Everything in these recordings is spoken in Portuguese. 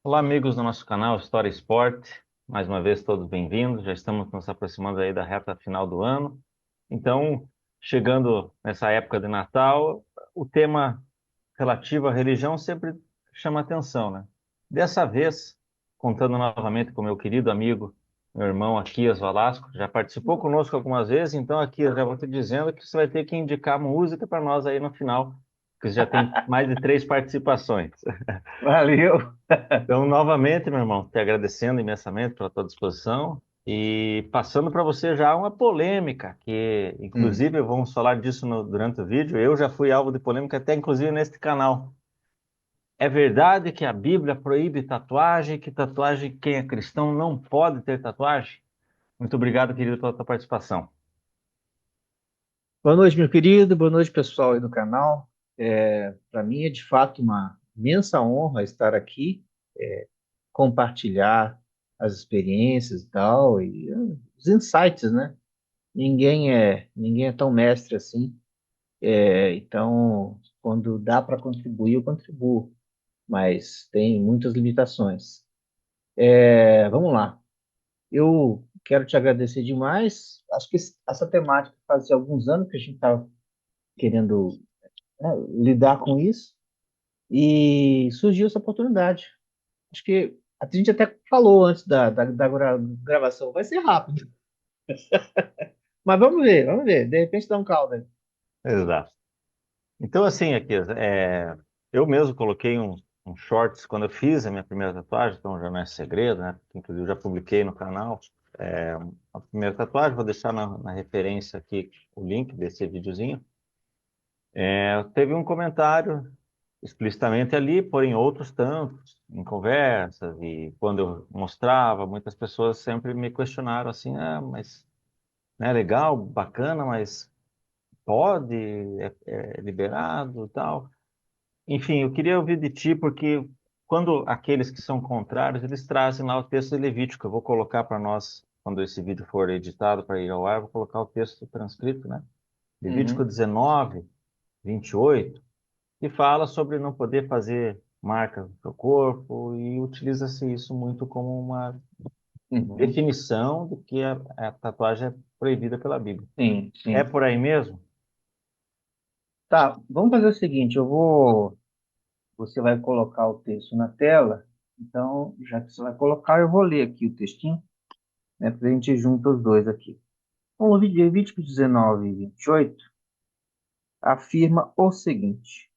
Olá, amigos do nosso canal História e Esporte. Mais uma vez, todos bem-vindos. Já estamos nos aproximando aí da reta final do ano. Então, chegando nessa época de Natal, o tema relativo à religião sempre chama atenção, né? Dessa vez, contando novamente com meu querido amigo, meu irmão Aquias Valasco, já participou conosco algumas vezes, então, Aquias, já vou te dizendo que você vai ter que indicar música para nós aí no final, porque você já tem mais de 3 participações. Valeu. Então, novamente, meu irmão, te agradecendo imensamente pela tua disposição e passando para você já uma polêmica, que Hum. inclusive vamos falar disso durante o vídeo. Eu já fui alvo de polêmica até inclusive neste canal. É verdade que a Bíblia proíbe tatuagem, que tatuagem, quem é cristão não pode ter tatuagem? Muito obrigado, querido, pela tua participação. Boa noite, meu querido. Boa noite, pessoal aí do canal. Para mim é de fato uma imensa honra estar aqui, compartilhar as experiências e tal, e os insights, né? Ninguém é tão mestre assim. Então, quando dá para contribuir, eu contribuo, mas tem muitas limitações. Vamos lá. Eu quero te agradecer demais. Acho que essa temática fazia alguns anos que a gente estava querendo, né, lidar com isso e surgiu essa oportunidade. Acho que a gente até falou antes da gravação, vai ser rápido, mas vamos ver, de repente dá um caldo aí. Exato. Então, assim, aqui, eu mesmo coloquei um shorts quando eu fiz a minha primeira tatuagem, então já não é segredo, né? Inclusive, eu já publiquei no canal a primeira tatuagem, vou deixar na referência aqui o link desse videozinho. Teve um comentário explicitamente ali, porém outros tantos, em conversas, e quando eu mostrava, muitas pessoas sempre me questionaram assim, mas né, legal, bacana, mas pode, é liberado e tal. Enfim, eu queria ouvir de ti, porque quando aqueles que são contrários, eles trazem lá o texto de Levítico. Eu vou colocar para nós, quando esse vídeo for editado para ir ao ar, eu vou colocar o texto transcrito, né? Levítico Uhum, 19, 28, que fala sobre não poder fazer marcas no seu corpo e utiliza-se isso muito como uma uhum. definição de que a tatuagem é proibida pela Bíblia. Sim, É sim. por aí mesmo? Tá, vamos fazer o seguinte, você vai colocar o texto na tela, então, já que você vai colocar, eu vou ler aqui o textinho, né, para a gente junta os dois aqui. Bom, o Levítico 19 e 28 afirma o seguinte: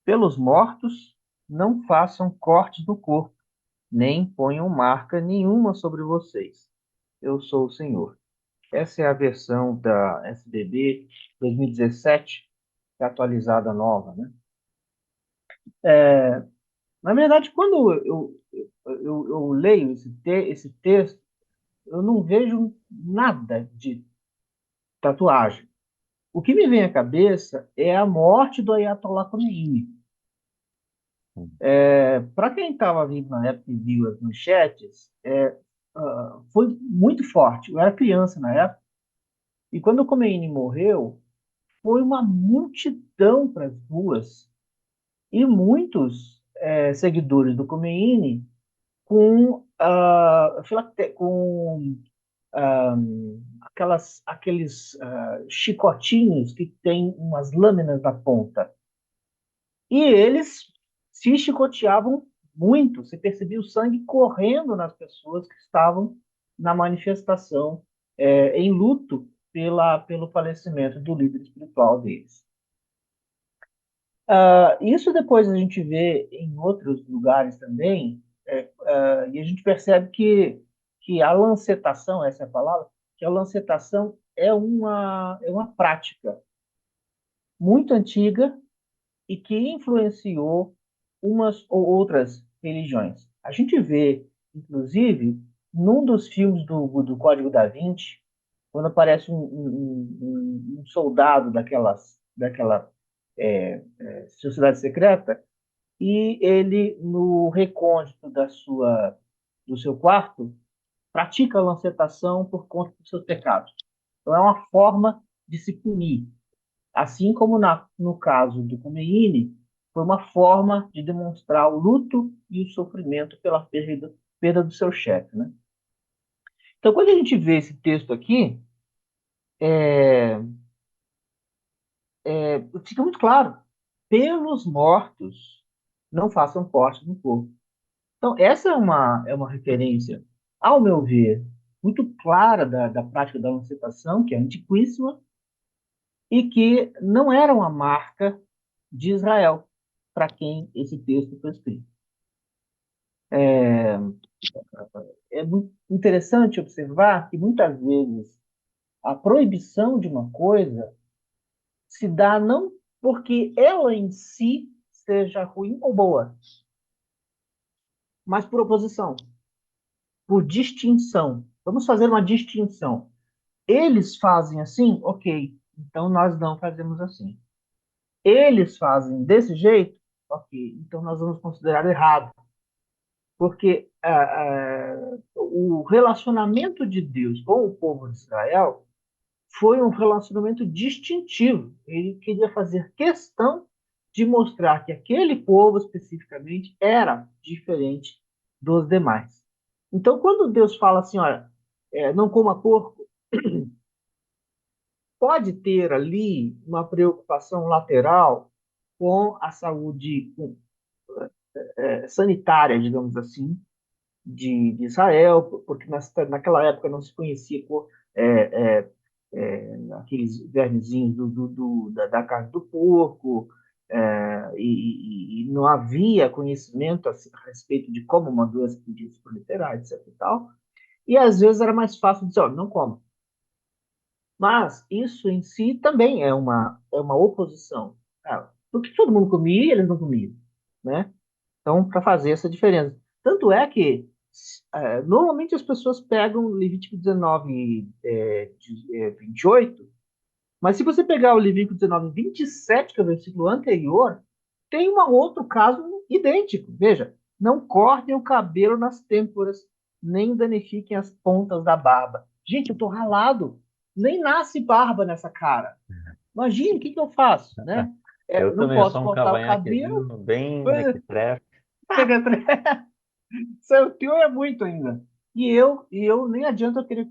pelos mortos, não façam cortes no corpo, nem ponham marca nenhuma sobre vocês. Eu sou o Senhor. Essa é a versão da SBB 2017, que é atualizada nova, né? Na verdade, quando eu leio esse texto, eu não vejo nada de tatuagem. O que me vem à cabeça é a morte do Ayatollah Khomeini. Para quem estava vindo na época e viu as manchetes, foi muito forte. Eu era criança na época, e quando o Khomeini morreu, foi uma multidão para as ruas, e muitos seguidores do Khomeini com aqueles chicotinhos que tem umas lâminas na ponta. E eles se chicoteavam muito, se percebia o sangue correndo nas pessoas que estavam na manifestação, em luto pelo falecimento do líder espiritual deles. Isso depois a gente vê em outros lugares também, e a gente percebe que a lancetação, essa é a palavra, que a lancetação é uma prática muito antiga e que influenciou umas ou outras religiões. A gente vê, inclusive, num dos filmes do Código da Vinci, quando aparece um soldado daquela sociedade secreta, e ele, no recôndito do seu quarto, pratica a lancetação por conta dos seus pecados. Então, é uma forma de se punir. Assim como no caso do Khomeini, Foi uma forma de demonstrar o luto e o sofrimento pela perda do seu chefe, né? Então, quando a gente vê esse texto aqui, é, fica muito claro: pelos mortos não façam corte no corpo. Então, essa é uma referência, ao meu ver, muito clara da prática da emancipação, que é antiquíssima, e que não era uma marca de Israel, para quem esse texto foi escrito. É muito interessante observar que muitas vezes a proibição de uma coisa se dá não porque ela em si seja ruim ou boa, mas por oposição, por distinção. Vamos fazer uma distinção. Eles fazem assim, ok, então nós não fazemos assim. Eles fazem desse jeito, ok, então nós vamos considerar errado. Porque o relacionamento de Deus com o povo de Israel foi um relacionamento distintivo. Ele queria fazer questão de mostrar que aquele povo especificamente era diferente dos demais. Então, quando Deus fala assim, olha, não coma porco, pode ter ali uma preocupação lateral com a saúde sanitária, digamos assim, de Israel, porque naquela época não se conhecia é, é, aqueles vermezinhos da carne do porco, e não havia conhecimento a respeito de como uma doença podia se proliferar, etc. E tal. E às vezes era mais fácil dizer, olha, não coma. Mas isso em si também é uma oposição. Porque todo mundo comia e eles não comiam, né? Então, para fazer essa diferença. Tanto é que, normalmente as pessoas pegam Levítico 19, 28, mas se você pegar o Levítico 19, 27, que é o versículo anterior, tem um outro caso idêntico. Veja, não cortem o cabelo nas têmporas, nem danifiquem as pontas da barba. Gente, eu tô ralado. Nem nasce barba nessa cara. Imagina, o que que eu faço, né? Eu Não também posso sou um cortar o cabelo. cavanhaquezinho bem mequetrefe. Seu tio é muito ainda. E eu nem adianta eu querer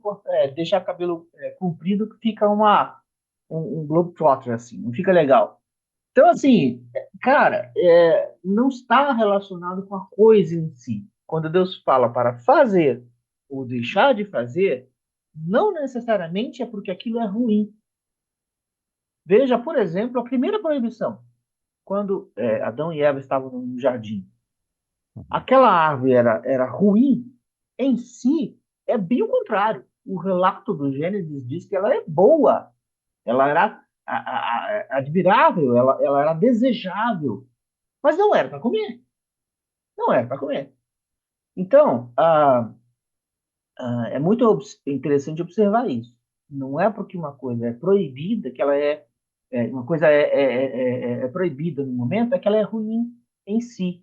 deixar cabelo comprido, que fica um globetrotter, assim, não fica legal. Então, assim, cara, não está relacionado com a coisa em si. Quando Deus fala para fazer ou deixar de fazer, não necessariamente é porque aquilo é ruim. Veja, por exemplo, a primeira proibição, quando Adão e Eva estavam no jardim. Aquela árvore era ruim em si, é bem o contrário. O relato do Gênesis diz que ela é boa, ela era admirável, ela era desejável, mas não era para comer. Não era para comer. Então, é muito interessante observar isso. Não é porque uma coisa é proibida que ela uma coisa é proibida no momento, é que ela é ruim em si.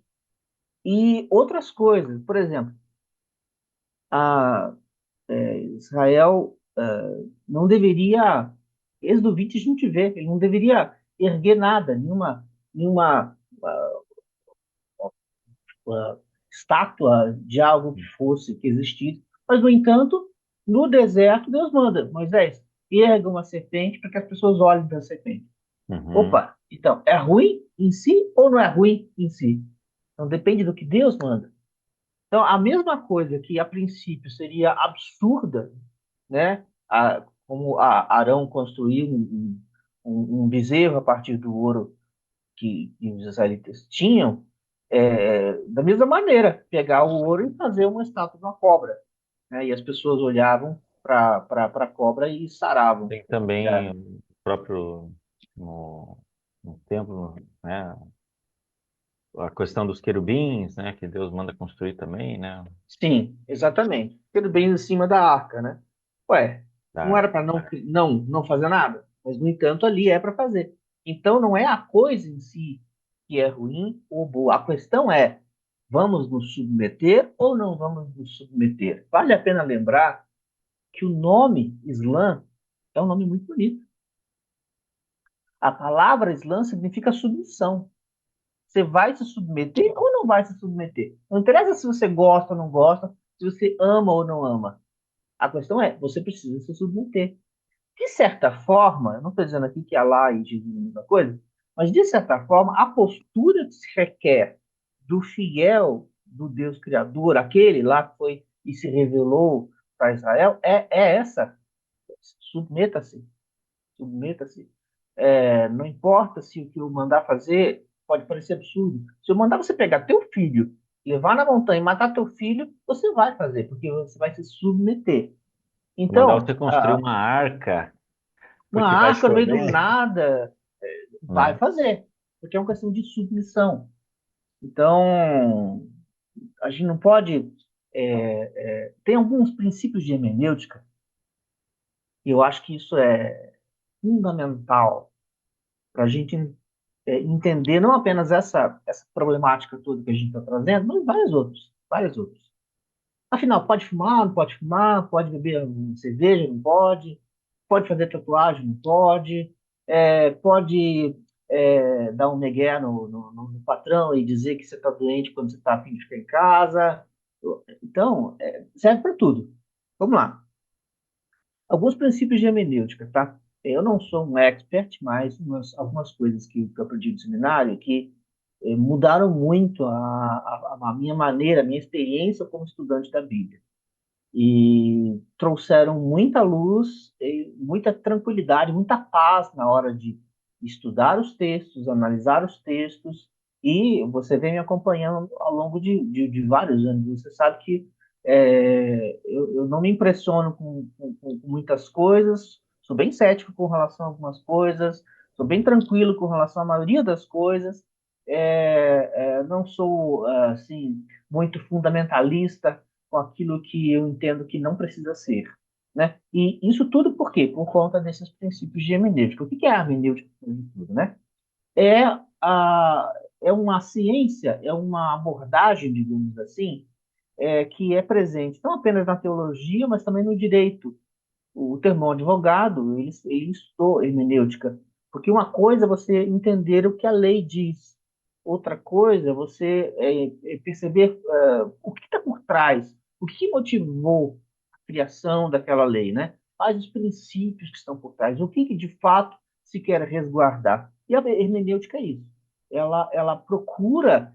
E outras coisas, por exemplo, a, Israel não deveria, Êxodo 20 a gente vê, ele não deveria erguer nada, nenhuma estátua de algo que fosse, que existisse. Mas, no entanto, no deserto, Deus manda, Moisés, erga uma serpente para que as pessoas olhem para a serpente. Uhum. Opa, então, é ruim em si ou não é ruim em si? Então, depende do que Deus manda. Então, a mesma coisa que a princípio seria absurda, né? Como Arão construiu um bezerro a partir do ouro que os israelitas tinham, da mesma maneira, pegar o ouro e fazer uma estátua de uma cobra, né? E as pessoas olhavam para a cobra e saravam. Tem também É, o próprio no, no templo, né? A questão dos querubins, né? Que Deus manda construir também, né? sim, exatamente. Tudo bem em cima da arca, né? Ué, não Tá. era para não fazer nada, mas no entanto ali é para fazer. Então não é a coisa em si que é ruim ou boa. A questão é: vamos nos submeter ou não vamos nos submeter? Vale a pena lembrar que o nome Islã é um nome muito bonito. A palavra Islã significa submissão. Você vai se submeter ou não vai se submeter? Não interessa se você gosta ou não gosta, se você ama ou não ama. A questão é, você precisa se submeter. De certa forma, eu não estou dizendo aqui que Allah e Jesus é a mesma coisa, mas de certa forma, a postura que se requer do fiel do Deus Criador, aquele lá que foi e se revelou para Israel, é essa. Submeta-se, submeta-se. Não importa se o que eu mandar fazer pode parecer absurdo. Se eu mandar você pegar teu filho, levar na montanha e matar teu filho, você vai fazer, porque você vai se submeter. Mandar Então, você construir uma arca, uma porque vai arca no meio do chover, nada, vai né? fazer, porque é uma questão de submissão. Então, a gente não pode. Tem alguns princípios de hermenêutica, e eu acho que isso é fundamental para a gente entender não apenas essa problemática toda que a gente está trazendo, mas vários outros, vários outros. Afinal, pode fumar, não pode fumar, pode beber cerveja, não pode, pode fazer tatuagem, não pode, pode dar um migué no patrão e dizer que você está doente quando você está a fim de ficar em casa. Então, serve para tudo. Vamos lá. Alguns princípios de hermenêutica, tá? Eu não sou um expert, mas algumas coisas que eu aprendi no seminário que mudaram muito a minha maneira, a minha experiência como estudante da Bíblia e trouxeram muita luz, e muita tranquilidade, muita paz na hora de estudar os textos, analisar os textos, e você vem me acompanhando ao longo de vários anos. Você sabe que eu não me impressiono com muitas coisas, sou bem cético com relação a algumas coisas, sou bem tranquilo com relação à maioria das coisas, não sou assim muito fundamentalista com aquilo que eu entendo que não precisa ser, né? E isso tudo por quê? Por conta desses princípios de hermenêutica. O que é a hermenêutica, de tudo, né? É, a, é uma ciência, é uma abordagem, digamos assim, que é presente não apenas na teologia, mas também no direito. O termo advogado, ele estudou hermenêutica, porque uma coisa é você entender o que a lei diz, outra coisa é você perceber o que está por trás, o que motivou a criação daquela lei, né? Quais os princípios que estão por trás, o que de fato se quer resguardar. E a hermenêutica é isso. Ela procura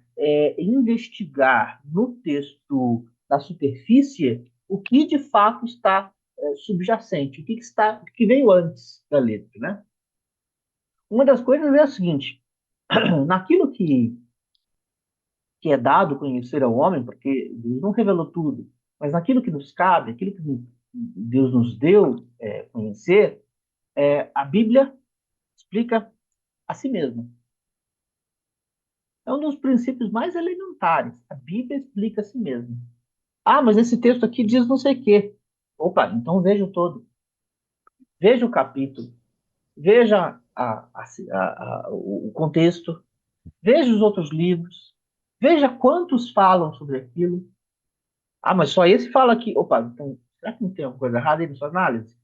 investigar no texto da superfície o que de fato está subjacente, o que veio antes da letra, né? Uma das coisas é a seguinte: naquilo que é dado conhecer ao homem, porque Deus não revelou tudo, mas naquilo que nos cabe, aquilo que Deus nos deu conhecer, a Bíblia explica a si mesma. É um dos princípios mais elementares. A Bíblia explica a si mesma. Ah, mas esse texto aqui diz não sei o quê. Opa, então veja o todo. Veja o capítulo. Veja o contexto, veja os outros livros, veja quantos falam sobre aquilo. Ah, mas só esse fala aqui. Opa, então, será que não tem alguma coisa errada aí na sua análise?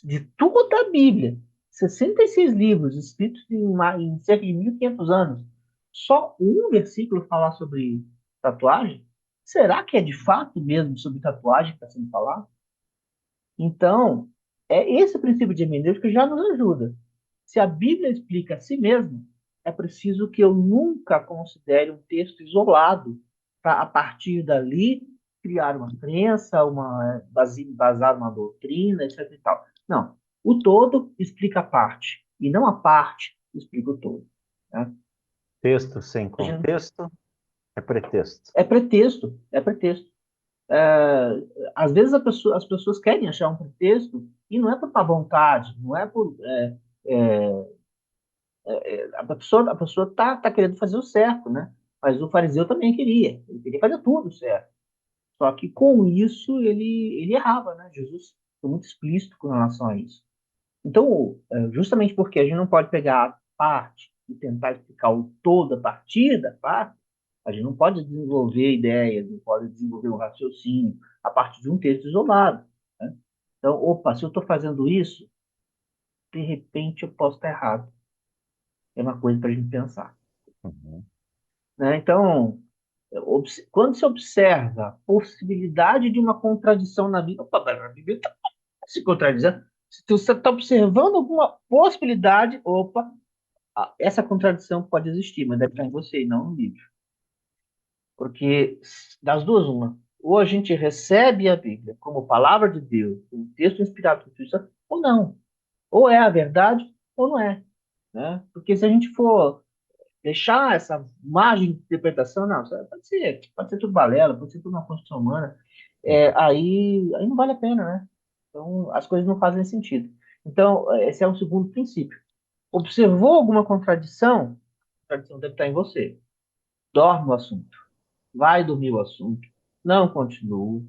De toda a Bíblia, 66 livros escritos em cerca de 1.500 anos, só um versículo falar sobre tatuagem? Será que é de fato mesmo sobre tatuagem que está sendo falado? Então, é esse princípio de hermenêutica que já nos ajuda. Se a Bíblia explica a si mesma, é preciso que eu nunca considere um texto isolado para, a partir dali, criar uma crença, basar uma doutrina, etc. E tal. Não. O todo explica a parte, e não a parte explica o todo. Né? Texto sem A gente- contexto é pretexto. É pretexto, é pretexto. É, às vezes as pessoas querem achar um pretexto e não é por má vontade, não é por. A pessoa tá querendo fazer o certo, né? Mas o fariseu também queria, ele queria fazer tudo certo. Só que com isso ele errava, né? Jesus foi muito explícito com relação a isso. Então, justamente porque a gente não pode pegar a parte e tentar explicar o todo a partir da parte, a gente não pode desenvolver ideias, não pode desenvolver um raciocínio a partir de um texto isolado. Né? Então, opa, se eu estou fazendo isso, de repente eu posso estar errado. É uma coisa para a gente pensar. Uhum. né? Então, quando se observa a possibilidade de uma contradição na Bíblia, opa, mas a Bíblia está se contradizendo. Se você está observando alguma possibilidade, opa, essa contradição pode existir, mas deve estar em você e não no livro. Porque das duas, uma. Ou a gente recebe a Bíblia como palavra de Deus, um texto inspirado por Cristo, ou não. Ou é a verdade, ou não é. Né? Porque se a gente for deixar essa margem de interpretação, não, pode ser tudo balela, pode ser tudo uma construção humana, aí não vale a pena, né? Então, as coisas não fazem sentido. Então, esse é o segundo princípio. Observou alguma contradição? A contradição deve estar em você. Dorme o assunto. Vai dormir o assunto. Não continua.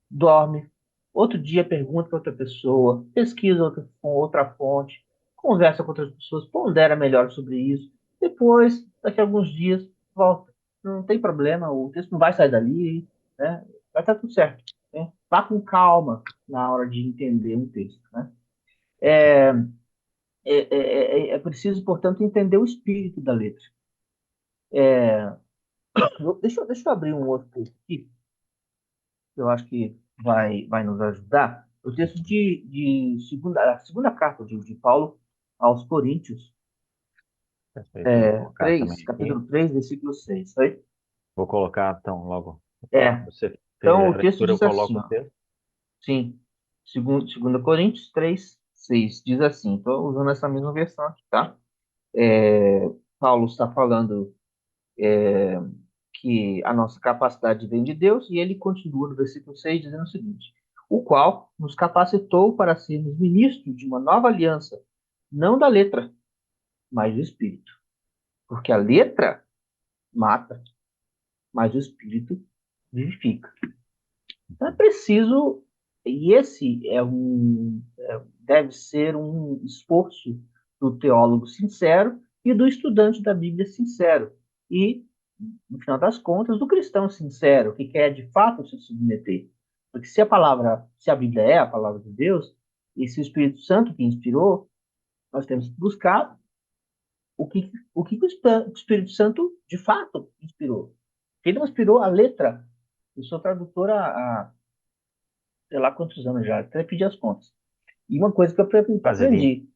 Dorme. Outro dia pergunta para outra pessoa, pesquisa outra fonte, conversa com outras pessoas, pondera melhor sobre isso. Depois, daqui a alguns dias, volta. Não tem problema, o texto não vai sair dali, né? Vai estar tudo certo. Né? Vá com calma na hora de entender um texto. Né? É preciso, portanto, entender o espírito da letra. Deixa eu abrir um outro texto aqui, que eu acho que vai nos ajudar. O texto a segunda carta de Paulo aos Coríntios, Perfeito, eu vou colocar 3, também aqui. capítulo 3, versículo 6. Aí? Vou colocar, então, logo. É. Você Então, fizer o a texto leitura, eu diz coloco assim, o ó, texto. sim, segundo Coríntios 3, 6, diz assim, estou usando essa mesma versão aqui, tá? Paulo está falando que a nossa capacidade vem de Deus, e ele continua no versículo 6 dizendo o seguinte: o qual nos capacitou para sermos ministros de uma nova aliança, não da letra, mas do Espírito. Porque a letra mata, mas o Espírito vivifica. Então é preciso, e esse deve ser um esforço do teólogo sincero e do estudante da Bíblia sincero. E, no final das contas, do cristão sincero, que quer de fato se submeter. Porque se a Bíblia é a palavra de Deus, e se o Espírito Santo que inspirou, nós temos que buscar o Espírito Santo de fato inspirou. Ele não inspirou a letra. Eu sou tradutor há sei lá quantos anos já, até pedi as contas. E uma coisa que eu Quase 20.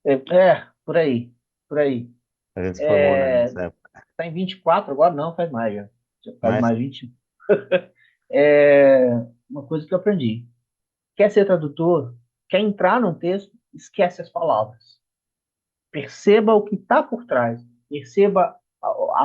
aprendi, por aí, por aí. A gente se formou, né, nessa época. Está em 24 agora? Não, faz mais já. Já faz Mas, mais 20. É, uma coisa que eu aprendi. Quer ser tradutor? Quer entrar num texto? Esquece as palavras. Perceba o que está por trás. Perceba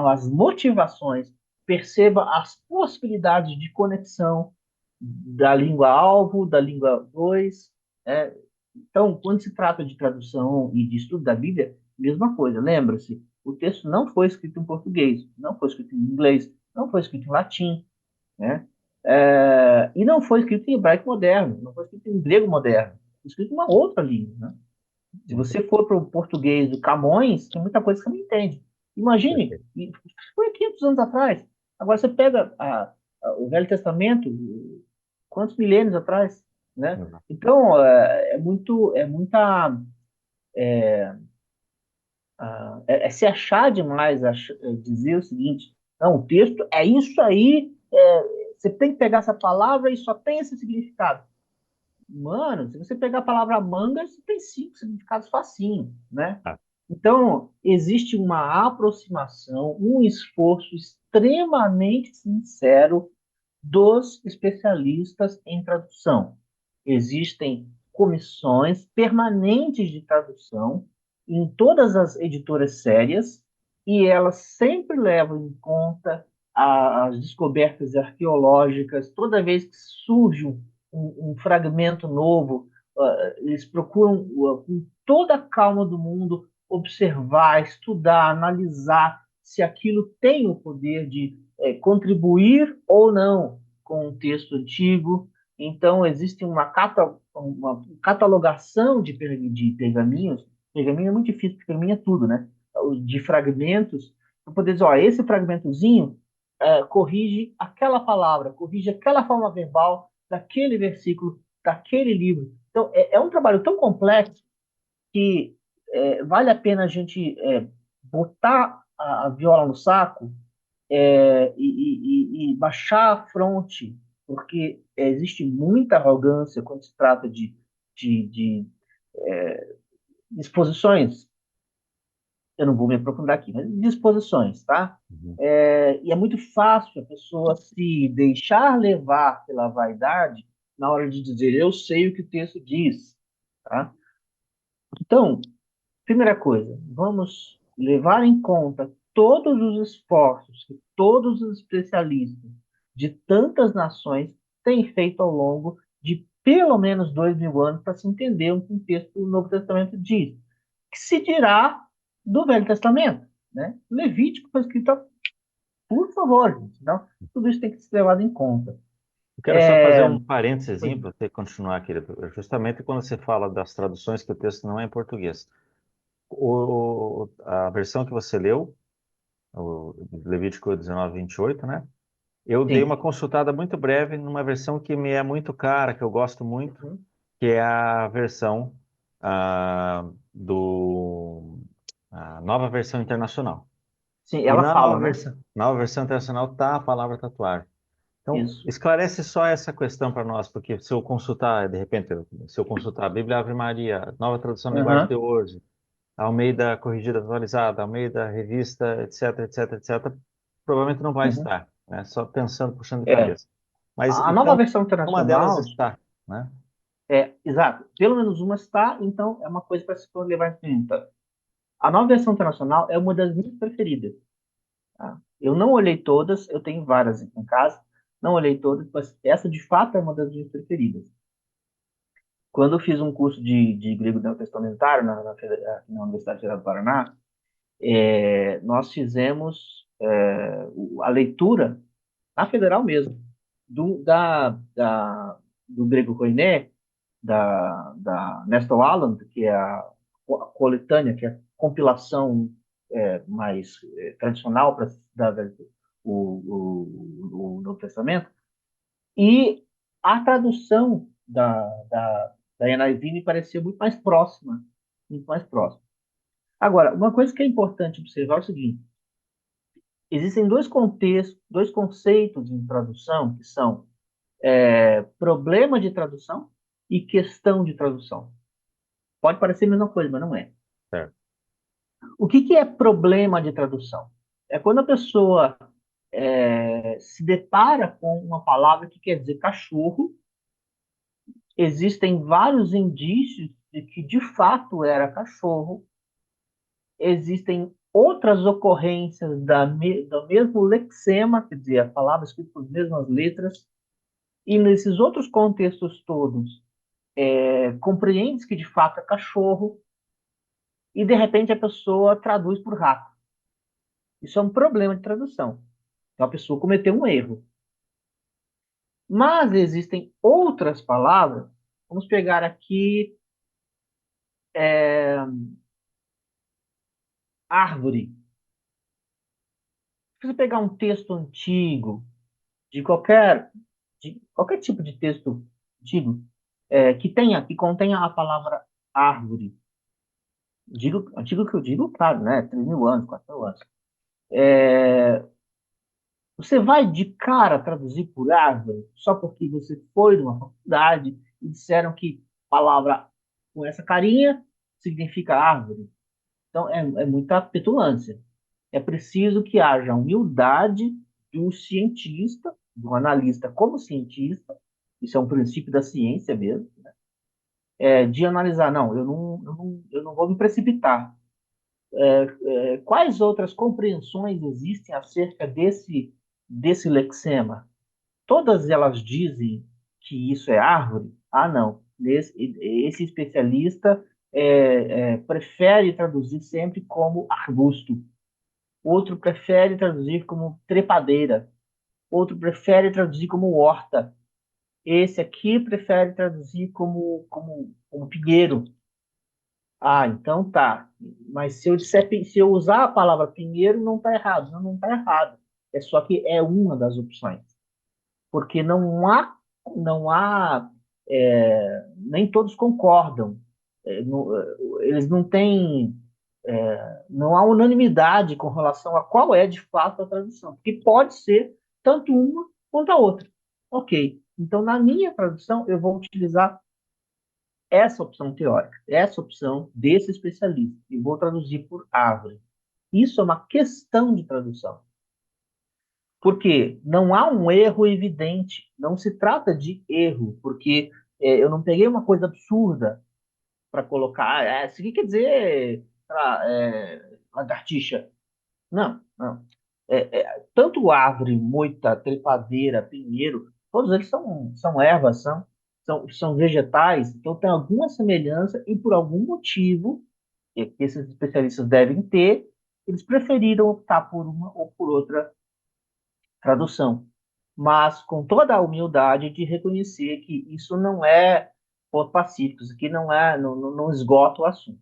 as motivações. Perceba as possibilidades de conexão da língua alvo, da língua 2. né? Então, quando se trata de tradução e de estudo da Bíblia, mesma coisa. Lembra-se, o texto não foi escrito em português, não foi escrito em inglês, não foi escrito em latim, né? E não foi escrito em hebraico moderno, não foi escrito em grego moderno, foi escrito em uma outra língua, né? Se você for para o português do Camões, tem muita coisa que você não entende. Imagine, perfeito. foi 500 anos atrás. Agora você pega o Velho Testamento, quantos milênios atrás, né? Exato. Então, é muita, se achar demais, dizer o seguinte, não, o texto é isso aí, você tem que pegar essa palavra e só tem esse significado. Mano, se você pegar a palavra manga, você tem 5 significados facinho, né? Ah, Então, existe uma aproximação, um esforço extremamente sincero dos especialistas em tradução. Existem comissões permanentes de tradução em todas as editoras sérias e elas sempre levam em conta as descobertas arqueológicas. Toda vez que surge um fragmento novo, eles procuram, com toda a calma do mundo, observar, estudar, analisar se aquilo tem o poder de contribuir ou não com um texto antigo. Então, existe uma catalogação de pergaminhos. Pergaminho é muito difícil, porque pergaminho é tudo, né? De fragmentos, para poder dizer, ó, esse fragmentozinho corrige aquela palavra, corrige aquela forma verbal daquele versículo, daquele livro. Então, é um trabalho tão complexo que vale a pena a gente botar a viola no saco e baixar a fronte, porque existe muita arrogância quando se trata de disposições. Eu não vou me aprofundar aqui, mas disposições, tá? Uhum. E é muito fácil a pessoa se deixar levar pela vaidade na hora de dizer eu sei o que o texto diz, tá? Então, primeira coisa, vamos levar em conta todos os esforços que todos os especialistas de tantas nações têm feito ao longo de pelo menos 2.000 anos para se entender o que o texto do Novo Testamento diz. Que se dirá do Velho Testamento, né? Levítico foi escrito, por favor, gente. Então, tudo isso tem que ser levado em conta. Eu quero só fazer É, um parênteses pois, para você continuar, querido. Justamente quando você fala das traduções que o texto não é em português. A versão que você leu, o Levítico 19:28, né? Eu dei uma sim. consultada muito breve numa versão que me é muito cara, que eu gosto muito, Uhum. que é a versão do a nova versão internacional. Sim, E ela fala, né? na nova versão internacional tá a palavra tatuagem. Então, Isso. esclarece só essa questão para nós, porque se eu consultar, de repente, se eu consultar a Bíblia Ave Maria, nova tradução da linguagem de Uhum. hoje, Almeida corrigida atualizada, Almeida revista, etc, etc, etc, provavelmente não vai Uhum. estar, né? Só pensando, puxando de É. cabeça. Mas A nova então, versão uma delas internacional, está, né? exato, pelo menos uma está, então é uma coisa para se levar em conta. A nova versão internacional é uma das minhas preferidas. Tá? Eu não olhei todas, eu tenho várias aqui em casa, não olhei todas, mas essa de fato é uma das minhas preferidas. Quando eu fiz um curso de grego neotestamentário aqui na Universidade Federal do Paraná, nós fizemos a leitura, na federal mesmo, do grego koiné, da Nestor Aland, que é a coletânea, que é a compilação mais tradicional para estudar o Novo Testamento, e a tradução da NIV me pareceu muito mais próxima, muito mais próxima. Agora, uma coisa que é importante observar é o seguinte: existem dois contextos, dois conceitos em tradução que são problema de tradução e questão de tradução. Pode parecer a mesma coisa, mas não é. Certo. O que é problema de tradução? É quando a pessoa se depara com uma palavra que quer dizer cachorro. Existem vários indícios de que de fato era cachorro. Existem outras ocorrências do mesmo lexema, quer dizer, a palavra escrita com as mesmas letras, e nesses outros contextos todos, compreende que de fato é cachorro, e de repente a pessoa traduz por rato. Isso é um problema de tradução. Então a pessoa cometeu um erro. Mas existem outras palavras. Vamos pegar aqui é, árvore. Se você pegar um texto antigo, de qualquer tipo de texto antigo, que contenha a palavra árvore, antigo que eu digo, claro, né? 3.000 anos, 4.000 anos. Você vai de cara traduzir por árvore só porque você foi numa faculdade e disseram que a palavra com essa carinha significa árvore. Então é muita petulância. É preciso que haja humildade de um cientista, de um analista como cientista, isso é um princípio da ciência mesmo, de analisar, não, eu não vou me precipitar. Quais outras compreensões existem acerca desse lexema? Todas elas dizem que isso é árvore? Ah, não. Esse especialista prefere traduzir sempre como arbusto. Outro prefere traduzir como trepadeira. Outro prefere traduzir como horta. Esse aqui prefere traduzir como pinheiro. Ah, então tá. Mas se eu usar a palavra pinheiro, não está errado. Não, não está errado. É só que é uma das opções. Porque não há, nem todos concordam. Eles não têm. Não há unanimidade com relação a qual é de fato a tradução, porque pode ser tanto uma quanto a outra. Ok, então na minha tradução eu vou utilizar essa opção teórica, essa opção desse especialista, e vou traduzir por árvore. Isso é uma questão de tradução, porque não há um erro evidente, não se trata de erro, porque eu não peguei uma coisa absurda para colocar, isso aqui quer dizer, sei lá, lagartixa. Não, não. Tanto árvore, moita, trepadeira, pinheiro, todos eles são ervas, são vegetais, então tem alguma semelhança e por algum motivo que esses especialistas devem ter, eles preferiram optar por uma ou por outra tradução, mas com toda a humildade de reconhecer que isso não é ponto pacífico, isso aqui não esgota o assunto.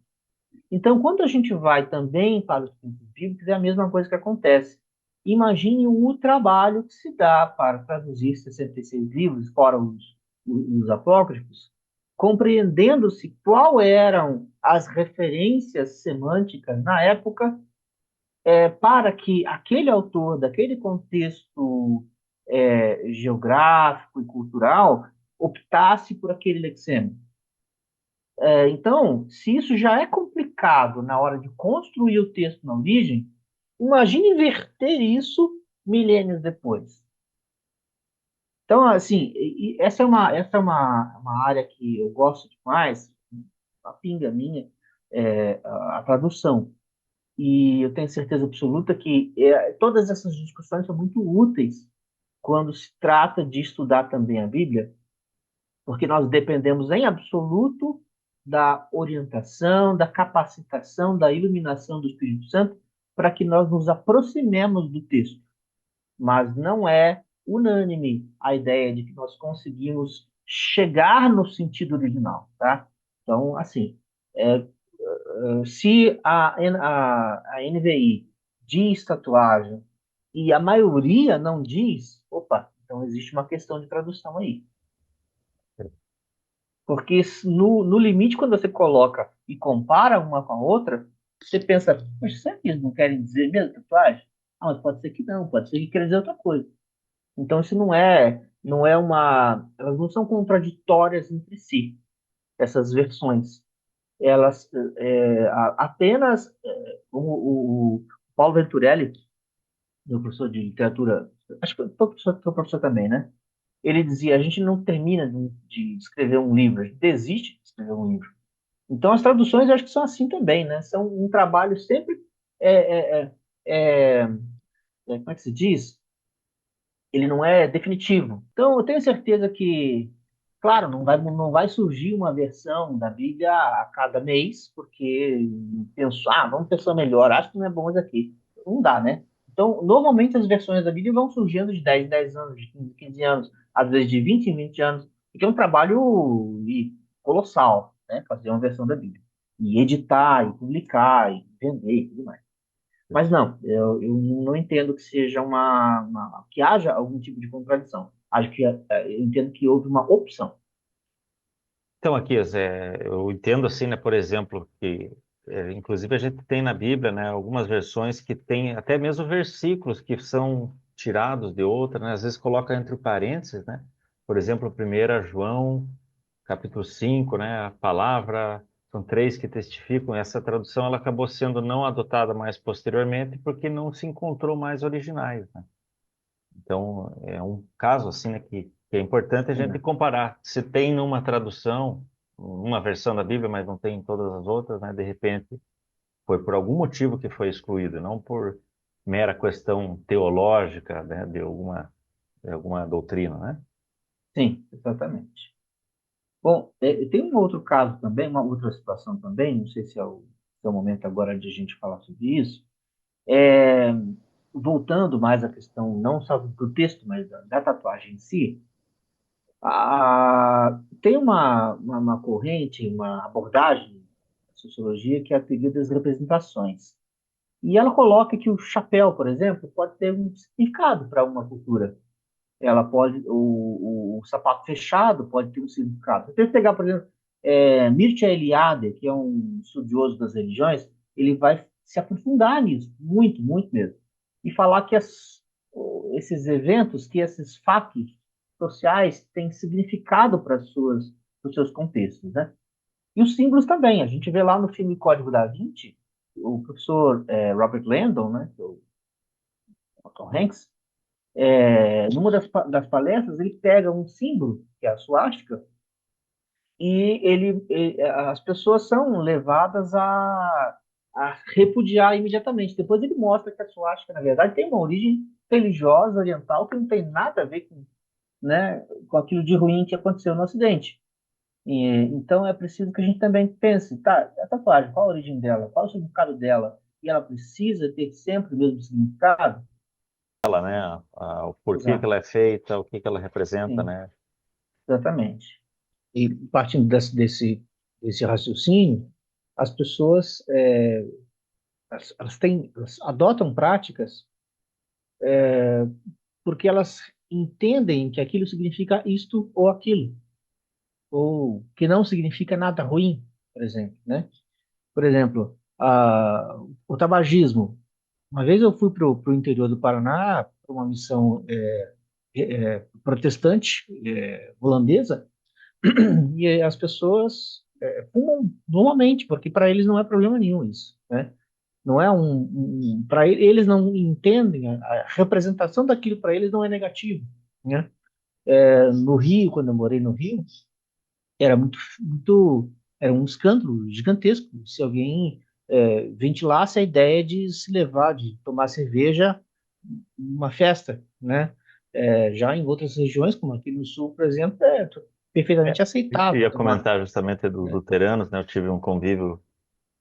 Então, quando a gente vai também para os textos bíblicos, é a mesma coisa que acontece. Imagine o trabalho que se dá para traduzir 66 livros, fora os apócrifos, compreendendo-se qual eram as referências semânticas na época, para que aquele autor, daquele contexto geográfico e cultural, optasse por aquele lexema. Então, se isso já é complicado na hora de construir o texto na origem, imagine inverter isso milênios depois. Então, assim, essa é uma área que eu gosto demais, a pinga minha, a tradução. E eu tenho certeza absoluta que todas essas discussões são muito úteis quando se trata de estudar também a Bíblia, porque nós dependemos em absoluto da orientação, da capacitação, da iluminação do Espírito Santo para que nós nos aproximemos do texto. Mas não é unânime a ideia de que nós conseguimos chegar no sentido original, tá? Então, assim, se a NVI diz tatuagem e a maioria não diz, opa, então existe uma questão de tradução aí. Porque no limite, quando você coloca e compara uma com a outra, você pensa, mas será que eles não querem dizer mesmo tatuagem? Ah, mas pode ser que não, pode ser que queira dizer outra coisa. Então isso não é elas não são contraditórias entre si, essas versões. Elas apenas, como o Paulo Venturelli, meu professor de literatura, acho que foi professor também, né? Ele dizia, a gente não termina de escrever um livro, a gente desiste de escrever um livro. Então, as traduções eu acho que são assim também, né? São um trabalho sempre. É, é, é, é, como é que se diz? Ele não é definitivo. Então, eu tenho certeza que, claro, não vai surgir uma versão da Bíblia a cada mês, porque pensou, vamos pensar melhor, acho que não é bom isso aqui. Não dá, né? Então, normalmente as versões da Bíblia vão surgindo de 10 em 10 anos, de 15 em 15 anos, às vezes de 20 em 20 anos, porque é um trabalho colossal, né? Fazer uma versão da Bíblia. E editar, e publicar, e vender, e tudo mais. Mas não, eu não entendo que seja que haja algum tipo de contradição. Acho que eu entendo que houve uma opção. Então, aqui, Zé, eu entendo assim, né, por exemplo, que inclusive a gente tem na Bíblia, né, algumas versões que tem até mesmo versículos que são tirados de outra, né, às vezes coloca entre parênteses, né, por exemplo, 1 João, capítulo 5, né, a palavra, são três que testificam, essa tradução ela acabou sendo não adotada mais posteriormente porque não se encontrou mais originais, né? Então, é um caso assim, né, que é importante a gente É, comparar. Se tem numa tradução, uma versão da Bíblia, mas não tem em todas as outras, né, de repente foi por algum motivo que foi excluído, não por mera questão teológica, né, de alguma doutrina, né? sim, exatamente. Bom, tem um outro caso também, uma outra situação também, não sei se é o momento agora de a gente falar sobre isso. É, Voltando mais à questão não só do texto, mas da tatuagem em si, tem uma corrente, uma abordagem da sociologia que é a teoria das representações. E ela coloca que o chapéu, por exemplo, pode ter um significado para uma cultura. Ela pode, o sapato fechado pode ter um significado. Se você pegar, por exemplo, Mircea Eliade, que é um estudioso das religiões, ele vai se aprofundar nisso, muito, muito mesmo. E falar que esses eventos, que esses fatos sociais têm significado para os seus contextos, né? E os símbolos também. A gente vê lá no filme Código da Vinci, o professor Robert Landon, né, que é o Tom Hanks, numa das palestras, ele pega um símbolo, que é a suástica, e as pessoas são levadas a repudiar imediatamente. Depois ele mostra que a suástica, na verdade, tem uma origem religiosa oriental que não tem nada a ver com, né, com aquilo de ruim que aconteceu no Ocidente. Então é preciso que a gente também pense, tá, a tatuagem, qual a origem dela, qual o significado dela, e ela precisa ter sempre o mesmo significado? Ela, né? O porquê que Exato, ela é feita, o que que ela representa, sim, né? exatamente. E partindo desse raciocínio, as pessoas elas adotam práticas porque elas entendem que aquilo significa isto ou aquilo, ou que não significa nada ruim, por exemplo, né? Por exemplo, o tabagismo. Uma vez eu fui para o interior do Paraná para uma missão protestante holandesa e as pessoas fumam normalmente, porque para eles não é problema nenhum isso, né? Não é para eles não entendem a representação daquilo para eles não é negativo, né? No Rio, quando eu morei no Rio, era era um escândalo gigantesco se alguém ventilasse a ideia de se levar, de tomar cerveja numa festa, né? Já em outras regiões, como aqui no Sul, por exemplo, É, perfeitamente aceitável ia tomar, comentar justamente dos né? luteranos, né? Eu tive um convívio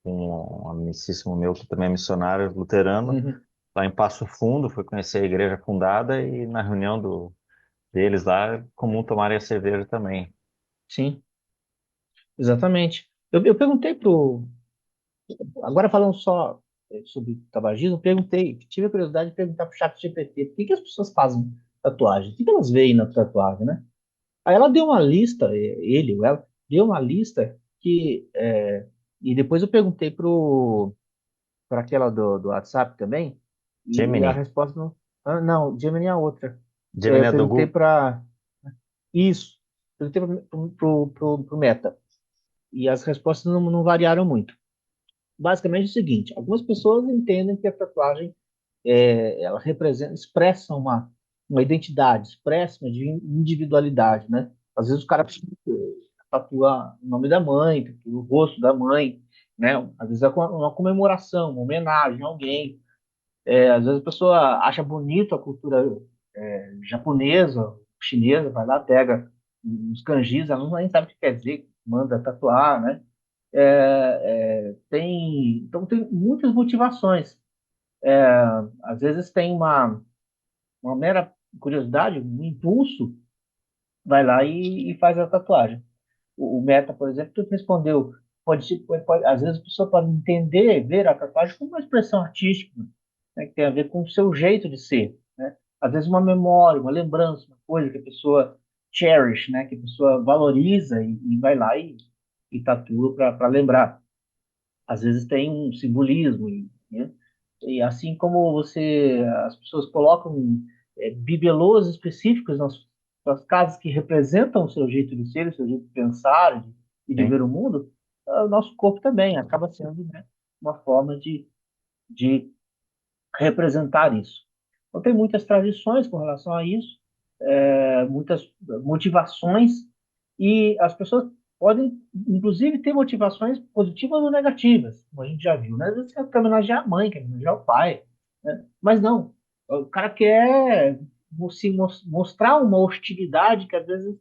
com um amicíssimo meu que também é missionário luterano, Uhum. lá em Passo Fundo, fui conhecer a igreja fundada e na reunião deles lá é comum tomarem a cerveja também. Sim, exatamente. Eu perguntei agora falando só sobre tabagismo, eu perguntei, tive a curiosidade de perguntar para o chat GPT por que as pessoas fazem tatuagem? O que elas veem na tatuagem, né? Aí ela deu uma lista, ele ou ela, deu uma lista e depois eu perguntei para aquela do WhatsApp também, e a Gemini. resposta não. Ah, não, Gemini é a outra. Gemini é do Perguntei Google. para. Isso, perguntei para o Meta, e as respostas não variaram muito. Basicamente é o seguinte: algumas pessoas entendem que a tatuagem ela representa, expressa uma identidade, expressa uma individualidade, né? Às vezes o cara tatua o nome da mãe, tatua o rosto da mãe, né? Às vezes é uma comemoração, uma homenagem a alguém. Às vezes a pessoa acha bonito a cultura japonesa, chinesa, vai lá, pega uns kanjis, ela não nem sabe o que quer dizer, manda tatuar, né? Então tem muitas motivações. Às vezes tem uma mera curiosidade, um impulso, vai lá e faz a tatuagem. O Meta, por exemplo, tu respondeu, às vezes a pessoa pode entender, ver a tatuagem como uma expressão artística, né, que tem a ver com o seu jeito de ser, né? Às vezes uma memória, uma lembrança, uma coisa que a pessoa cherish, né, que a pessoa valoriza e vai lá e tatua para lembrar. Às vezes tem um simbolismo, né? E assim como as pessoas colocam bibelôs específicos nas casas que representam o seu jeito de ser, o seu jeito de pensar e de Sim. ver o mundo, o nosso corpo também acaba sendo, né, uma forma de representar isso. Então, tem muitas tradições com relação a isso, muitas motivações, e as pessoas podem, inclusive, ter motivações positivas ou negativas, como a gente já viu, né? Às vezes quer homenagear a mãe, quer homenagear o pai, né? Mas não, o cara quer mostrar uma hostilidade que às vezes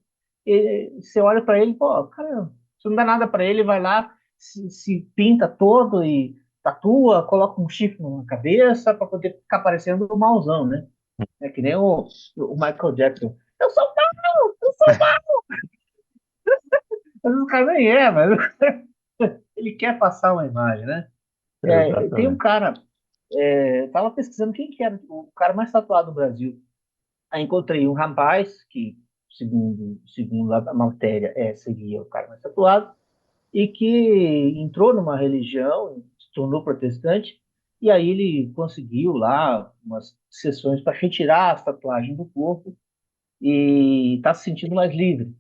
você olha para ele, pô, cara, se não dá nada para ele, vai lá, se pinta todo e tatua, coloca um chifre na cabeça para poder ficar parecendo o mauzão, né? É que nem o Michael Jackson. Eu sou mau, eu sou mau. Mas o cara nem mas ele quer passar uma imagem, né? Tem um Exatamente. cara, tava pesquisando quem que era o cara mais tatuado do Brasil. Aí encontrei um rapaz que, segundo a matéria, seria o cara mais tatuado, e que entrou numa religião, se tornou protestante, e aí ele conseguiu lá umas sessões para retirar as tatuagens do corpo e está se sentindo mais livre.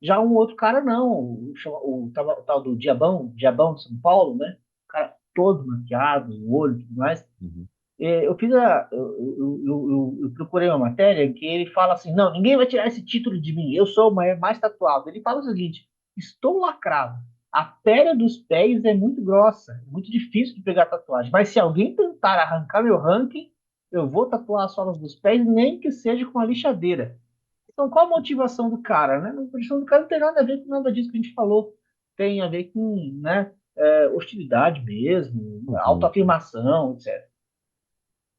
Já um outro cara não, o tal do Diabão de São Paulo, né? O cara todo maquiado, o olho e tudo mais. Uhum. Eu fiz eu procurei uma matéria em que ele fala assim, não, ninguém vai tirar esse título de mim, eu sou o mais tatuado. Ele fala o seguinte, estou lacrado, a pele dos pés é muito grossa, é muito difícil de pegar tatuagem, mas se alguém tentar arrancar meu ranking, eu vou tatuar as solas dos pés, nem que seja com a lixadeira. Então, qual a motivação do cara, né? A motivação do cara não tem nada a ver com nada disso que a gente falou. Tem a ver com, né, hostilidade mesmo, Uhum. autoafirmação, etc.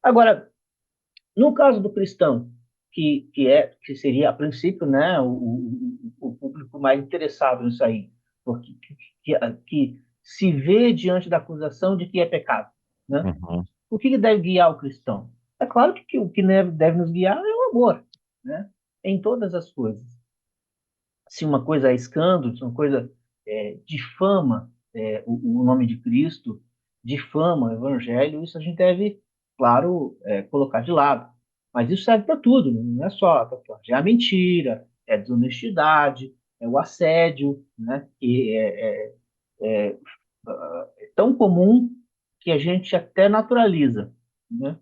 Agora, no caso do cristão, que seria a princípio, né, o público mais interessado nisso aí, porque que se vê diante da acusação de que é pecado, né? Uhum. O que deve guiar o cristão? É claro que o que deve nos guiar é o amor, né? Em todas as coisas. Se uma coisa é escândalo, se uma coisa difama o nome de Cristo, difama o Evangelho, isso a gente deve, claro, colocar de lado. Mas isso serve para tudo, não é só a tatuagem. É a mentira, é a desonestidade, é o assédio, né? Que é tão comum que a gente até naturaliza, né?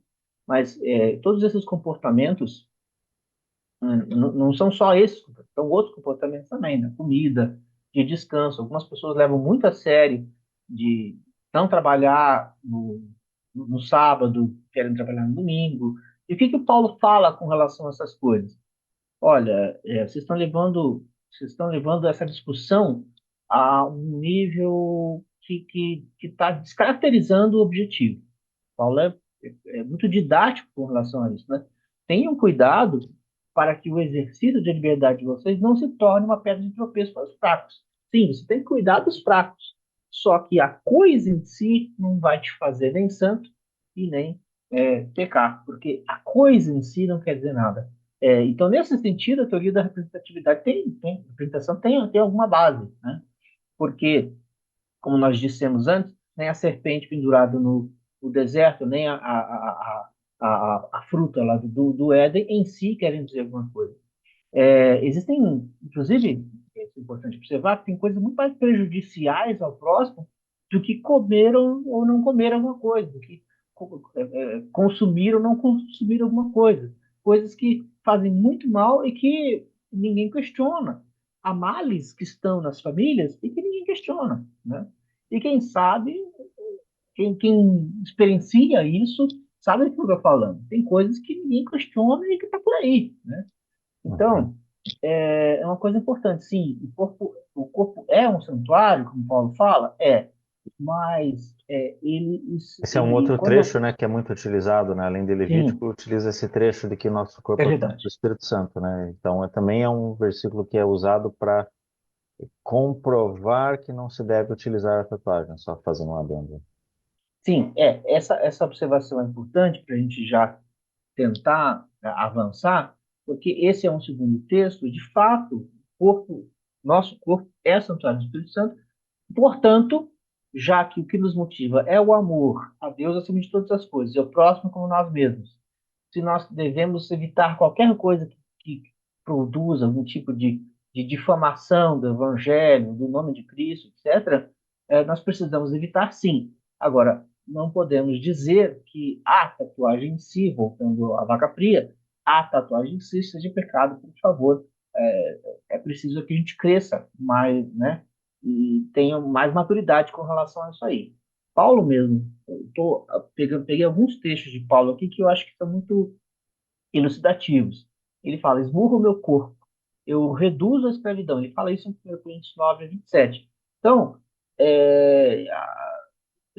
Mas todos esses comportamentos não são só esses, são outros comportamentos também, né? Comida, de descanso. Algumas pessoas levam muito a sério de não trabalhar no sábado, querem trabalhar no domingo. E o que o Paulo fala com relação a essas coisas? Olha, vocês estão levando essa discussão a um nível que está descaracterizando o objetivo. Paulo é muito didático com relação a isso, né? Tenham cuidado para que o exercício de liberdade de vocês não se torne uma pedra de tropeço para os fracos. Sim, você tem que cuidar dos fracos, só que a coisa em si não vai te fazer nem santo e nem pecar, porque a coisa em si não quer dizer nada. Então, nesse sentido, a teoria da representatividade representação tem alguma base, né? Porque como nós dissemos antes, nem a serpente pendurada no deserto, nem a fruta lá do Éden em si querem dizer alguma coisa. Existem, inclusive, é importante observar que tem coisas muito mais prejudiciais ao próximo do que comer ou não comer alguma coisa, do que consumir ou não consumir alguma coisa. Coisas que fazem muito mal e que ninguém questiona. Há males que estão nas famílias e que ninguém questiona, né? E quem sabe, quem experiencia isso, sabe do que eu estou falando. Tem coisas que ninguém questiona e que está por aí, né? Uhum. Então, é uma coisa importante. Sim, o corpo é um santuário, como Paulo fala, mas Esse é um outro quando. trecho, né, que é muito utilizado, né? Além de Sim, Levítico, utiliza esse trecho de que nosso é corpo é o templo do verdade. Espírito Santo, né? Então, também é um versículo que é usado para comprovar que não se deve utilizar a tatuagem, só fazendo uma adendo. Sim, essa observação é importante para a gente já tentar avançar, porque esse é um segundo texto, de fato, nosso corpo é santuário do Espírito Santo, portanto, já que o que nos motiva é o amor a Deus acima de todas as coisas, e ao próximo como nós mesmos, se nós devemos evitar qualquer coisa que produza algum tipo de difamação do Evangelho, do nome de Cristo, etc., nós precisamos evitar sim. Agora, não podemos dizer que a tatuagem em si, voltando à vaca fria, a tatuagem em si seja pecado, por favor. É preciso que a gente cresça mais, né? E tenha mais maturidade com relação a isso aí. Paulo mesmo, peguei alguns textos de Paulo aqui que eu acho que são muito elucidativos. Ele fala: esmurro o meu corpo, eu reduzo a escravidão. Ele fala isso em 1 Coríntios 9, 27. Então, é,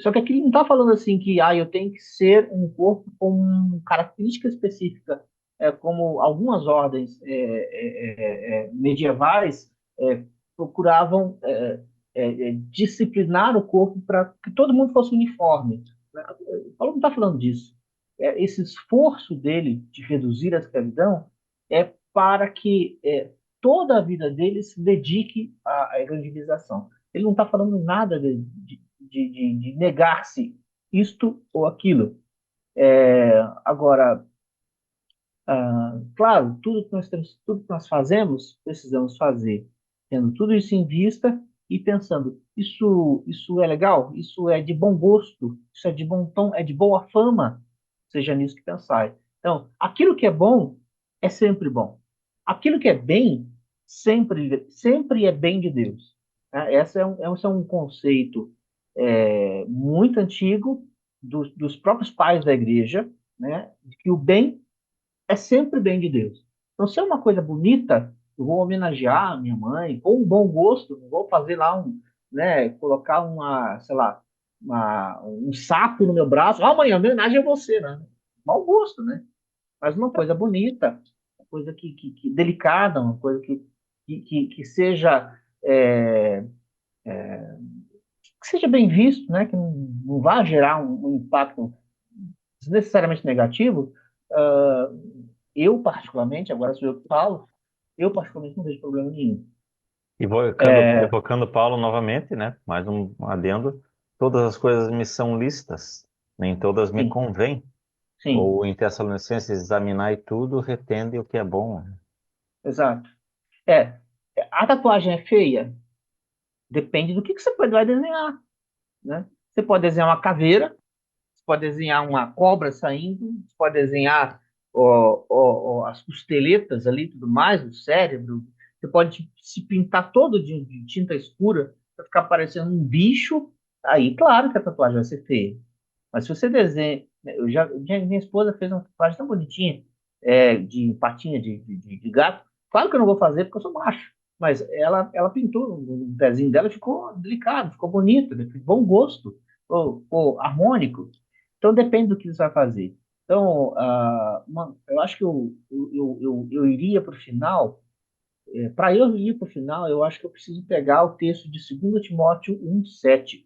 só que aqui ele não está falando assim que eu tenho que ser um corpo com uma característica específica, como algumas ordens medievais procuravam disciplinar o corpo para que todo mundo fosse uniforme. Paulo não está falando disso. Esse esforço dele de reduzir a escravidão é para que toda a vida dele se dedique à evangelização. Ele não está falando nada de negar-se isto ou aquilo. Agora, claro, tudo que nós fazemos, precisamos fazer, tendo tudo isso em vista e pensando, isso é legal, isso é de bom gosto, isso é de bom tom, é de boa fama, seja nisso que pensar. Então, aquilo que é bom é sempre bom. Aquilo que é bem, sempre é bem de Deus. Né? Esse é um conceito muito antigo dos próprios pais da igreja, né? De que o bem é sempre bem de Deus. Então, se é uma coisa bonita, eu vou homenagear a minha mãe, com um bom gosto, não vou fazer lá né, colocar sei lá, um sapo no meu braço. Ah, mãe, a homenagem a você, né? Mau gosto, né? Mas uma coisa bonita, uma coisa que delicada, uma coisa que seja que seja bem visto, né? Que não vá gerar um impacto desnecessariamente negativo. ah, eu, particularmente, agora sou eu que falo, eu, particularmente, não vejo problema nenhum. Evocando Paulo novamente, né? Mais um adendo. Todas as coisas me são lícitas, nem todas me Sim, convêm. sim, Ou em Tessalonicenses, examinai tudo, retende o que é bom. exato. É, a tatuagem é feia? Depende do que você vai desenhar, né? Você pode desenhar uma caveira, você pode desenhar uma cobra saindo, você pode desenhar as costeletas ali, tudo mais, o cérebro. Você pode se pintar todo de tinta escura para ficar parecendo um bicho. Aí, claro que a tatuagem vai ser feia. Mas se você desenha. Minha esposa fez uma tatuagem tão bonitinha, de patinha de gato. Claro que eu não vou fazer porque eu sou macho. Mas ela pintou um pezinho dela, ficou delicado, ficou bonito, né? De bom gosto, ficou harmônico. Então depende do que você vai fazer. Então, eu acho que eu iria para o final. Para eu ir para o final, eu acho que eu preciso pegar o texto de 2 Timóteo 1:7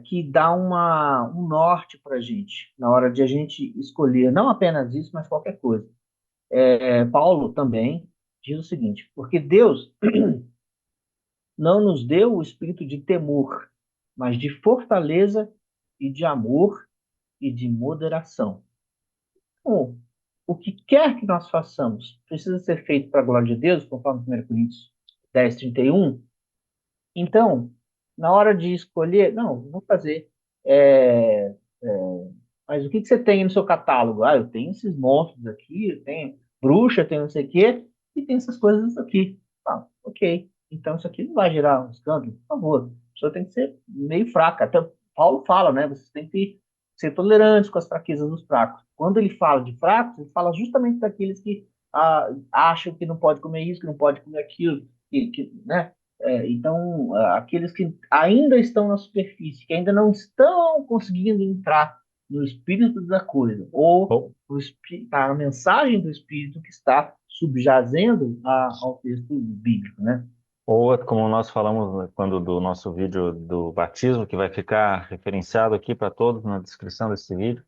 que dá um norte para a gente, na hora de a gente escolher, não apenas isso, mas qualquer coisa. Paulo também diz o seguinte: porque Deus não nos deu o espírito de temor, mas de fortaleza e de amor e de moderação. Então, o que quer que nós façamos precisa ser feito para a glória de Deus, conforme 1 Coríntios 10:31. Então, na hora de escolher, não, vou fazer. É, mas o que você tem no seu catálogo? Ah, eu tenho esses monstros aqui, eu tenho bruxa, eu tenho não sei o quê, e tem essas coisas aqui. Ah, ok. Então isso aqui não vai gerar um escândalo, por favor. A pessoa tem que ser meio fraca. Até Paulo fala, né? Vocês têm que ser tolerantes com as fraquezas dos fracos. Quando ele fala de fracos, ele fala justamente daqueles que acham que não pode comer isso, que não pode comer aquilo, né? Então, aqueles que ainda estão na superfície, que ainda não estão conseguindo entrar no espírito da coisa, ou Ou, a mensagem do espírito que está subjazendo ao texto bíblico, né? ou como nós falamos quando do nosso vídeo do batismo, que vai ficar referenciado aqui para todos na descrição desse vídeo,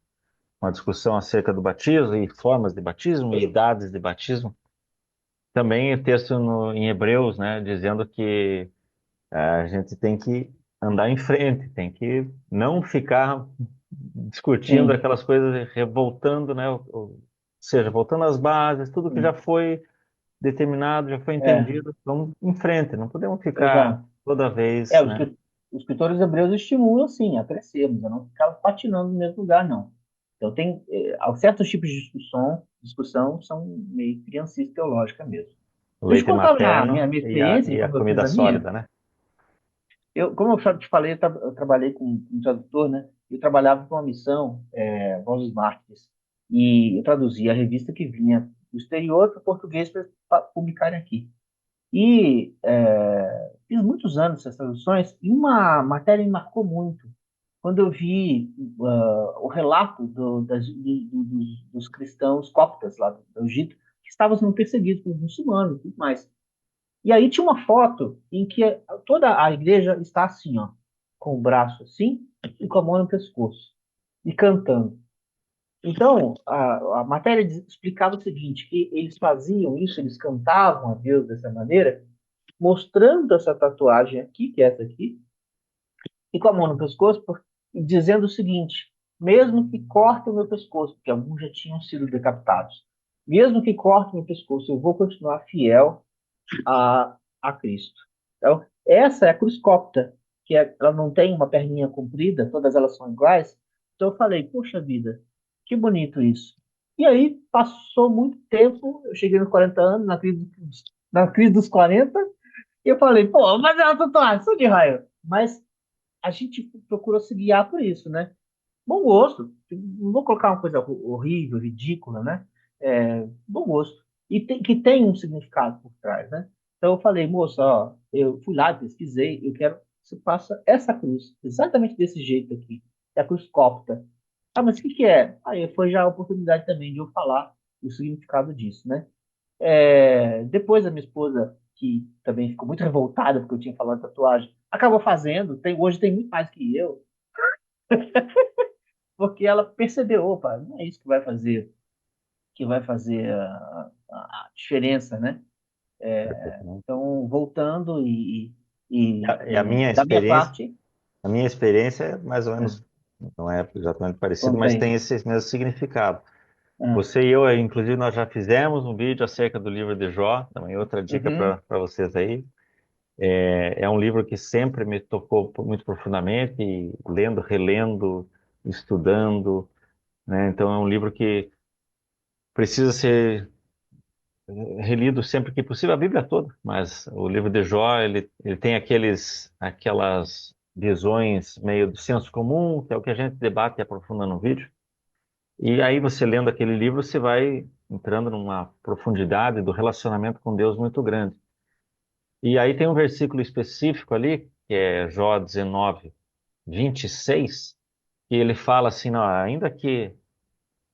uma discussão acerca do batismo e formas de batismo e idades de batismo. Também o texto em Hebreus, né, dizendo que a gente tem que andar em frente, tem que não ficar discutindo Sim, aquelas coisas, revoltando, né, ou seja, voltando às bases, tudo que já sim. foi determinado, já foi É, entendido, vamos em frente, não podemos ficar exato. toda vez, né? Os escritores hebreus estimulam, sim, a crescermos, a não ficar patinando no mesmo lugar, não. Então, certos tipos de discussão são meio criancice teológica mesmo. O Deixa eu leite contar minha materno experiência, de e a como eu fiz comida a minha. sólida, né? Como eu já te falei, eu trabalhei com um tradutor, né? Eu trabalhava com uma missão, Voz dos Mártires, e eu traduzia a revista que vinha do exterior para o português para publicarem aqui. E fiz muitos anos essas traduções, e uma matéria me marcou muito. Quando eu vi o relato dos cristãos coptas lá do Egito, que estavam sendo perseguidos pelos muçulmanos e tudo mais. E aí tinha uma foto em que toda a igreja está assim, ó, com o braço assim e com a mão no pescoço, e cantando. Então, a matéria explicava o seguinte, que eles faziam isso, eles cantavam a Deus dessa maneira, mostrando essa tatuagem aqui, que é essa aqui, e com a mão no pescoço, dizendo o seguinte: mesmo que corte o meu pescoço, porque alguns já tinham sido decapitados, mesmo que corte o meu pescoço, eu vou continuar fiel a Cristo. Então, essa é a cruz copta, ela não tem uma perninha comprida, todas elas são iguais. Então eu falei, poxa vida, que bonito isso. E aí passou muito tempo, eu cheguei nos 40 anos, na crise dos 40, e eu falei, pô, vou fazer uma tatuagem, sou de raio. Mas a gente procurou se guiar por isso, né? Bom gosto. Não vou colocar uma coisa horrível, ridícula, né? Bom gosto. E que tem um significado por trás, né? Então eu falei, moça, ó, eu fui lá, pesquisei, eu quero que você faça essa cruz, exatamente desse jeito aqui. É a cruz copta. Ah, mas o que que é? Aí foi já a oportunidade também de eu falar o significado disso, né? Depois a minha esposa, que também ficou muito revoltada porque eu tinha falado de tatuagem, acabou fazendo. Hoje tem muito mais que eu, porque ela percebeu, opa, não é isso que vai fazer a diferença, né? Perfeitamente. Então, voltando E e, a e minha da minha experiência, parte, a minha experiência é mais ou ah, menos, não é exatamente parecido, conta mas aí. tem esse mesmo significado. Ah, Você e eu, inclusive, nós já fizemos um vídeo acerca do livro de Jó, também outra dica uhum, para vocês aí. É um livro que sempre me tocou muito profundamente, e lendo, relendo, estudando, né? Então é um livro que precisa ser relido sempre que possível, a Bíblia toda, mas o livro de Jó, ele tem aquelas visões meio do senso comum, que é o que a gente debate e aprofunda no vídeo. E aí você lendo aquele livro, você vai entrando numa profundidade do relacionamento com Deus muito grande. E aí tem um versículo específico ali, que é Jó 19:26, que ele fala assim, não, ainda que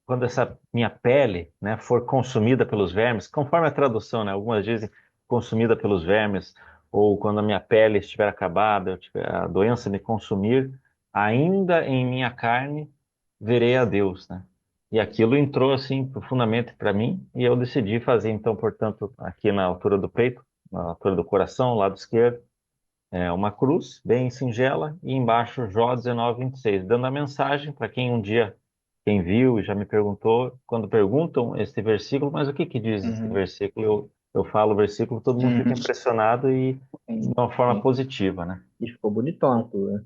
quando essa minha pele, né, for consumida pelos vermes, conforme a tradução, né, algumas dizem consumida pelos vermes, ou quando a minha pele estiver acabada, a doença me consumir, ainda em minha carne verei a Deus, né? E aquilo entrou assim profundamente para mim e eu decidi fazer então, portanto, aqui na altura do peito, na altura do coração, lado esquerdo, uma cruz bem singela e embaixo Jó 19:26, dando a mensagem para quem um dia, quem viu e já me perguntou, quando perguntam este versículo, mas o que que diz este uhum, versículo? Eu falo o versículo, todo mundo fica uhum, impressionado e de sim, uma forma sim. positiva, né? E ficou bonitão a tua.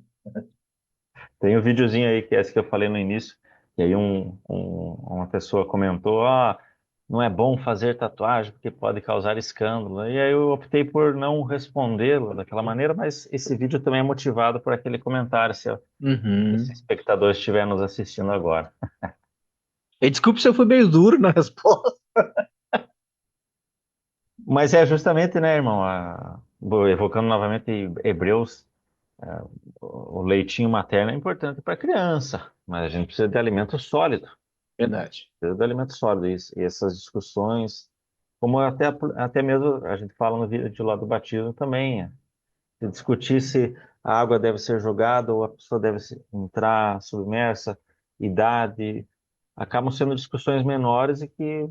Tem um videozinho aí que é esse que eu falei no início, e aí uma pessoa comentou, não é bom fazer tatuagem porque pode causar escândalo. E aí eu optei por não respondê-lo daquela maneira, mas esse vídeo também é motivado por aquele comentário, se esse Uhum. espectador estiver nos assistindo agora. E desculpe se eu fui meio duro na resposta. Mas é justamente, né, irmão, evocando novamente Hebreus, o leitinho materno é importante para a criança, mas a gente precisa de alimento sólido. Verdade. Precisa de alimento sólido. E essas discussões, como até mesmo a gente fala no vídeo lá do batismo também, de discutir se a água deve ser jogada ou a pessoa deve entrar submersa, idade, acabam sendo discussões menores e que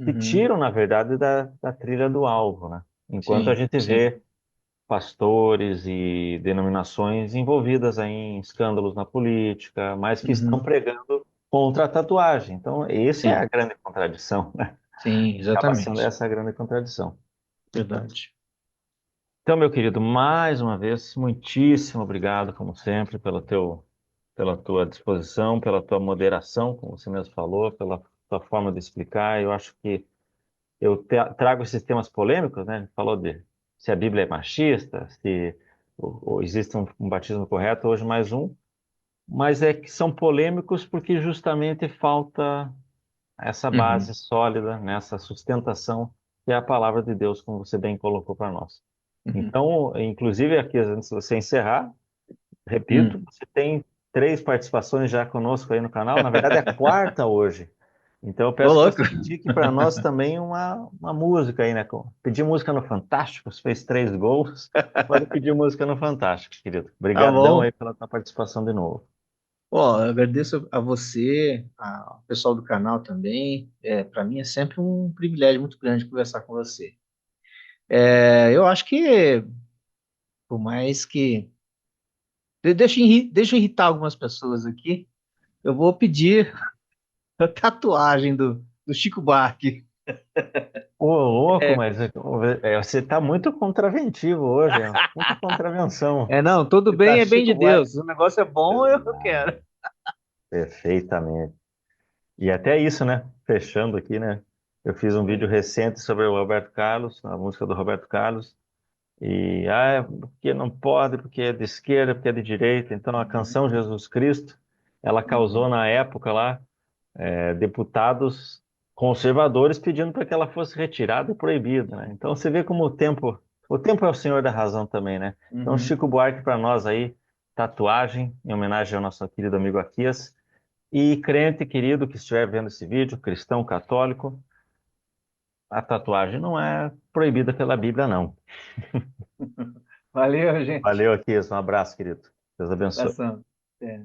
Uhum. tiram, na verdade, da trilha do alvo, né? Enquanto a Sim, gente sim. vê pastores e denominações envolvidas aí em escândalos na política, mas que estão Uhum. pregando contra a tatuagem. Então, essa é a Sim, grande contradição, né? sim, Acaba sendo exatamente. essa a grande contradição. Verdade. Então, meu querido, mais uma vez, muitíssimo obrigado, como sempre, pela tua disposição, pela tua moderação, como você mesmo falou, pela tua forma de explicar. Eu acho que eu trago esses temas polêmicos, né? A gente falou de se a Bíblia é machista, se ou existe um batismo correto, hoje mais um, mas é que são polêmicos porque justamente falta essa base Uhum. sólida, né? Essa sustentação que é a palavra de Deus, como você bem colocou para nós. Uhum. Então, inclusive aqui, antes de você encerrar, repito, Hum. você tem 3 participações já conosco aí no canal, na verdade é a quarta hoje. Então eu Ô, peço que louco. você indique para nós também uma música aí, né? Pedir música no Fantástico, você fez 3 gols, pode pedir música no Fantástico, querido. Tá Obrigadão aí bom. pela tua participação de novo. Ó, eu agradeço a você, ao pessoal do canal também. Para mim é sempre um privilégio muito grande conversar com você. Eu acho que, por mais que Deixa eu irritar algumas pessoas aqui. Eu vou pedir a tatuagem do Chico Buarque. Ô, louco, É, mas você está muito contraventivo hoje, muita contravenção. não, tudo Você tá bem é bem de Chico Buarque. Deus. O negócio é bom, eu Exato, quero. perfeitamente. E até isso, né? Fechando aqui, né? Eu fiz um vídeo É. recente sobre o Roberto Carlos, a música do Roberto Carlos. E, porque não pode, porque é de esquerda, porque é de direita. Então, a canção Jesus Cristo, ela causou Uhum. na época lá, deputados conservadores pedindo para que ela fosse retirada e proibida, né? Então, você vê como o tempo é o senhor da razão também, né? Então, Uhum. Chico Buarque para nós aí, tatuagem, em homenagem ao nosso querido amigo Aquias. E crente querido que estiver vendo esse vídeo, cristão, católico, a tatuagem não é proibida pela Bíblia, não. Valeu, gente. Valeu, Aquias. Um abraço, querido. Deus abençoe. Abração. É.